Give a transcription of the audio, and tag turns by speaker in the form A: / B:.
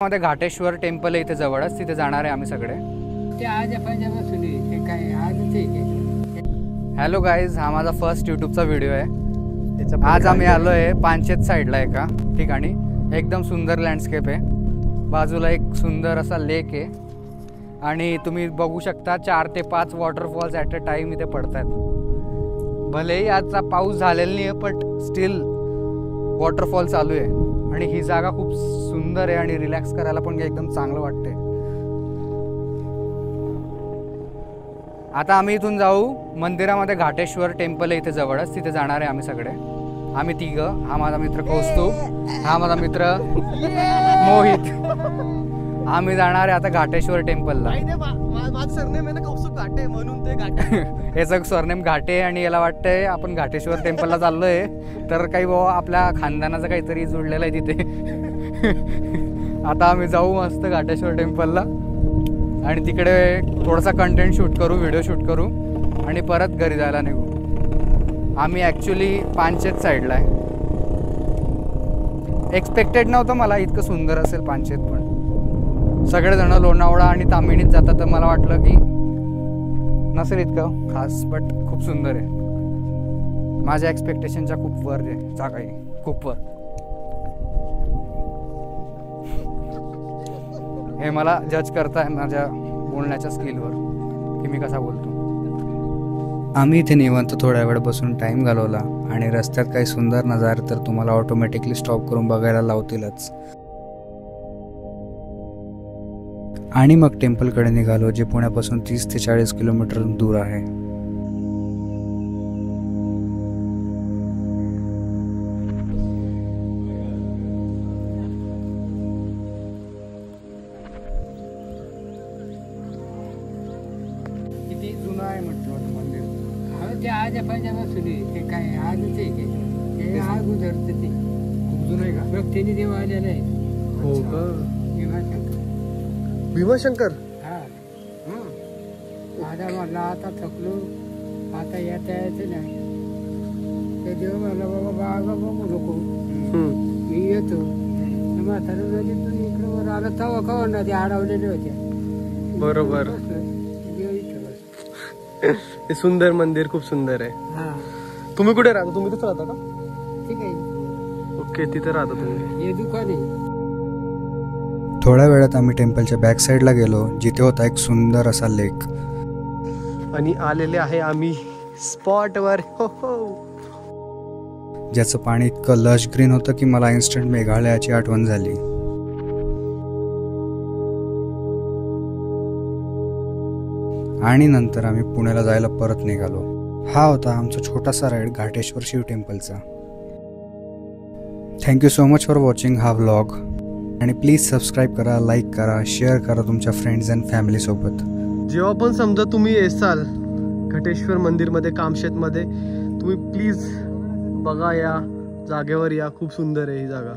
A: मध्ये घाटेश्वर टेम्पल आहे इथे जवळच, तिथे जाणार आहे आम्ही सगळे. हॅलो गाईज, हा माझा फर्स्ट यूट्यूबचा व्हिडिओ आहे. आज आम्ही आलो आहे पानशेत साईडला एका ठिकाणी. एकदम सुंदर लँडस्केप आहे, बाजूला एक सुंदर असा लेक आहे आणि तुम्ही बघू शकता 4 ते 5 वॉटरफॉल्स ॲट अ टाईम इथे पडतात. भलेही आजचा पाऊस झालेला नाही आहे, बट स्टील वॉटरफॉल चालू आहे आणि ही जागा खूप सुंदर आहे आणि रिलॅक्स करायला पण एकदम चांगलं वाटते. आता आम्ही इथून जाऊ मंदिरामध्ये. घाटेश्वर टेम्पल आहे इथे जवळच, तिथे जाणार आहे आम्ही सगळे. आम्ही तिघं, हा माझा मित्र कौस्तुभ, हा माझा मित्र मोहित. आम्ही जाणार आहे आता घाटेश्वर टेम्पलला.
B: माझं सरनेम आहे ना कौस्तुभ घाटे, म्हणून ते घाटे.
A: याचं सरनेम घाटे आणि याला वाटतंय आपण घाटेश्वर टेम्पलला चाललोय, तर काही बाबा आपल्या खानदानाचं काहीतरी जुळलेलं आहे तिथे. आता आम्ही जाऊ मस्त घाटेश्वर टेम्पलला आणि तिकडे थोडासा कंटेंट शूट करू, व्हिडिओ शूट करू आणि परत घरी जायला निघू. आम्ही ॲक्च्युली पानशेत साईडला आहे. एक्सपेक्टेड नव्हतं मला इतकं सुंदर असेल पानशेत, पण सगळेजण लोणावळा आणि तामिणीत जातात तर मला वाटलं की नसेल इतकं खास, बट खूप सुंदर आहे. माझ्या एक्सपेक्टेशनच्या खूप वर आहे जागा आहे, खूप वर. हे मला जज करताय माझ्या बोलण्याच्या स्किलवर की मी कसा बोलतो. आम्ही इथे निवांत थोड्या वेळ बसून टाईम घालवला आणि रस्त्यात काही सुंदर नजारे तर तुम्हाला ऑटोमॅटिकली स्टॉप करून बघायला लावतीलच. आणि मग टेम्पलकडे निघालो, जे पुण्यापासून 30 ते 40 किलोमीटर दूर आहे. किती जुनं आहे म्हटलं मंदिर.
B: ते आज पाहिजेपासून ते काय आजच आहे ते अगोदरच ते
A: खूप जुनं आहे का?
B: भक्तीने देव आलेला आहे.
A: हो का?
B: भीमाशंकर. हा माझा म्हणला आता थकलो, आता येता यायचं नाही. ते देव म्हणला बाबा बागा बघू नको, मी येतो. म्हातारा नदी तू इकडे वर आला तवा का ना ते अडवलेले होते.
C: बरोबर. ते सुंदर मंदिर खूप सुंदर आहे.
B: हा,
C: तुम्ही कुठे राहता? तुम्ही तिथं राहता का?
B: ठीक आहे.
C: ओके, तिथे राहता तुम्ही.
B: हे दुकान आहे.
A: थोड्या वेळात आम्ही टेम्पलच्या बॅक साईडला गेलो, जिथे होता एक सुंदर असा लेक.
C: आणि आलेले आहे आम्ही स्पॉटवर. हो हो.
A: ज्याचं पाणी इतकं लश ग्रीन होतं की मला इन्स्टंट मेघालयाची आठवण झाली. आणि नंतर आम्ही पुण्याला जायला परत निघालो. हा होता आमचा छोटासा राईड घाटेश्वर शिव टेम्पलचा. Thank you so much for watching हा व्लॉग. आणि प्लीज सबस्क्राईब करा, लाईक करा, शेअर करा तुमच्या फ्रेंड्स अँड फॅमिली सोबत.
C: जेव्हा पण समजा तुम्ही येसाल घटेश्वर मंदिरमध्ये कामशेतमध्ये, तुम्ही प्लीज बघा, या जागेवर या. खूप सुंदर आहे ही जागा.